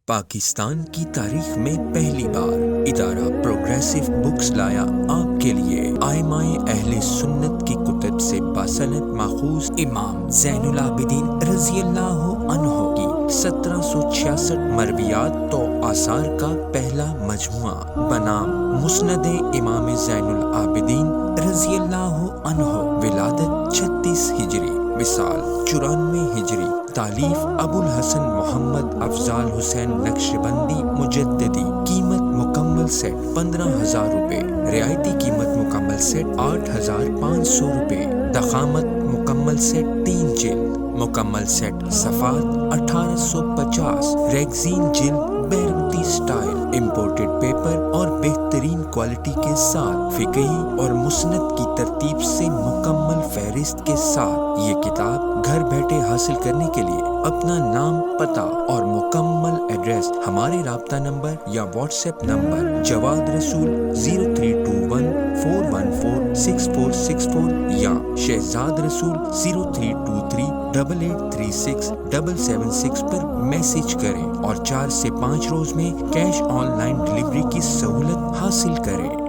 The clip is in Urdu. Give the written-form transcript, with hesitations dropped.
پاکستان کی تاریخ میں پہلی بار ادارہ پروگریسو بکس لایا آپ کے لیے آئمۂ اہل سنت کی کتب سے باسند ماخوذ امام زین العابدین رضی اللہ عنہ کی 1766 مرویات و آثار کا پہلا مجموعہ بنام مسند امام زین العابدین رضی اللہ عنہ، ولادت 36 ہجری، وصال 94 ہجری، تالیف ابو الحسن محمد افضال حسین نقشبندی مجددی، قیمت مکمل سیٹ 15,000 روپے، رعایتی قیمت مکمل سیٹ 8,500 روپے، ضخامت مکمل سیٹ 3 جلد، مکمل سیٹ صفحات 1850، ریگزین جلد بیروتی سٹائل، امپورٹڈ پیپر اور بہترین کوالٹی کے ساتھ، فقہی اور مسند کی ترتیب سے مکمل فہرست کے ساتھ۔ یہ کتاب گھر بیٹھے حاصل کرنے کے لیے اپنا نام، پتہ اور مکمل ایڈریس ہمارے رابطہ نمبر یا واٹس ایپ نمبر جواد رسول 0321 414 6464 یا شہزاد رسول 0323 8836 776 پر میسج کریں اور 4 سے 5 روز میں کیش آن لائن ڈلیوری کی سہولت حاصل کریں۔